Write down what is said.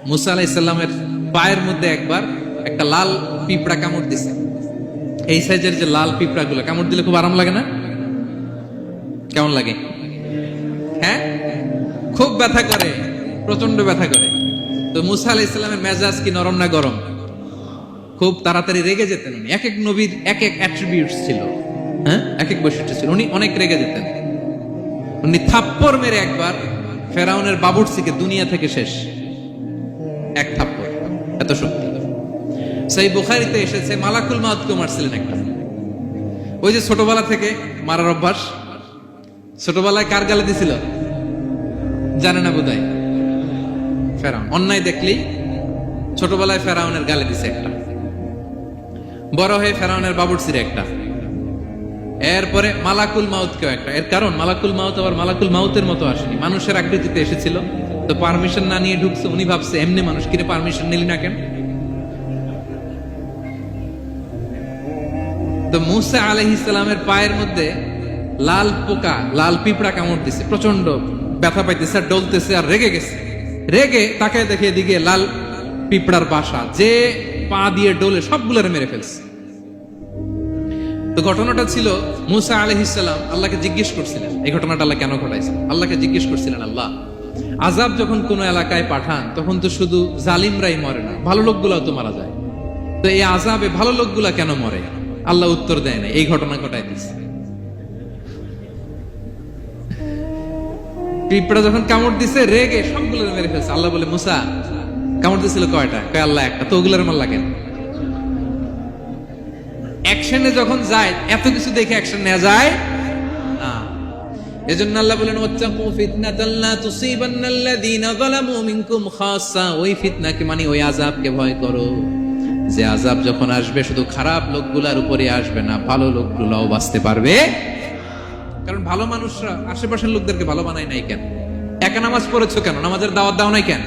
মুসা আলাইহিস সালামের পায়ের মধ্যে একবার একটা লাল পিঁপড়া কামড় দিছে। এই সাইজের যে লাল পিঁপড়া গুলো কামড় দিলে খুব আরাম লাগে না? কেমন লাগে? হ্যাঁ, খুব ব্যথা করে, প্রচন্ড ব্যথা করে। তো মুসা আলাইহিস সালামের মেজাজ কি নরম না গরম? খুব তাড়াতাড়ি রেগে যেতেন উনি। এক এক নবীর এক এক অ্যাট্রিবিউটস ছিল, হ্যাঁ, এক এক বৈশিষ্ট্য ছিল। উনি অনেক রেগে যেতেন। উনি থাপ্পড় মেরে একবার ফেরাউনের বাবুর্চিকে দুনিয়া থেকে শেষ, এক থাপ্পড়, এত শক্তি। সেই বুখারীতে এসেছে মালাকুল মাউতকে মারছিলেন একটা। ওই যে ছোটবেলা থেকে মারার অভ্যাস, ছোটবেলায় কার গালে দিছিল জানে না বোধহয়? ফেরাউন। অন্যায় দেখলেই ছোটবেলায় ফেরাউনের গালে দিছে একটা, বড় হয়ে ফেরাউনের বাবুর্চির একটা, এরপরে মালাকুল মাউতকেও একটা। এর কারণ মালাকুল মাউত আবার মালাকুল মাউতের মতো আসেনি, মানুষের আকৃতিতে এসেছিল। তো পারমিশন না নিয়ে ঢুকছে। উনি ভাবছে এমনি মানুষ, কিরে পারমিশন নিলি না কেন? তো মুসা আলাইহিস সালামের পায়ের মধ্যে লাল পোকা, লাল পিঁপড়া কামড় দিছে, প্রচন্ড ব্যথা পাইতেছে আর ডলতেছে আর রেগে গেছে। রেগে তাকায় দেখে এদিকে লাল পিঁপড়ার বাসা, যে পা দিয়ে ডলে সবগুলোরে মেরে ফেলছে। তো ঘটনাটা ছিল মুসা আলাইহিস সালাম আল্লাহকে জিজ্ঞেস করছিলেন এই ঘটনাটা আল্লাহ কেন ঘটাইছে। আল্লাহকে জিজ্ঞেস করছিলেন, আল্লাহ আযাব যখন কোন এলাকায় পাঠান তখন তো শুধু জালিমরাই মরে না, ভালো লোকগুলাও তো মারা যায়। তো এই আযাবে ভালো লোকগুলা কেন মরে? আল্লাহ উত্তর দেয় না, এই ঘটনা ঘটাই দিচ্ছে। পিঁপড়া যখন কামড় দিছে রেগে সবগুলো মেরে ফেলছে। আল্লাহ বলে, মুসা কামড় দিছিল কয়টা? কয় আল্লাহ একটা। তো ওগুলোর মার লাগেন। অ্যাকশনে যখন যায় এত কিছু দেখে অ্যাকশন নেওয়া যায় না। এজন্য আল্লাহ বলেন, ওয়াত্তাকু ফিতনাতাল লা তুসিবান্নাল্লাযীনা যালামু মিনকুম খাসসা। ওই ফিতনাকে মানে ওই আযাবকে ভয় করো, যে আযাব যখন আসবে শুধু খারাপ লোকগুলার উপরে আসবে না, ভালো লোকগুলাও বাঁচতে পারবে। কারণ ভালো মানুষরা আশেপাশের লোকদেরকে ভালো বানায় নাই কেন? একা নামাজ পড়েছো কেন? নামাজের দাওয়াত দাও নাই কেন?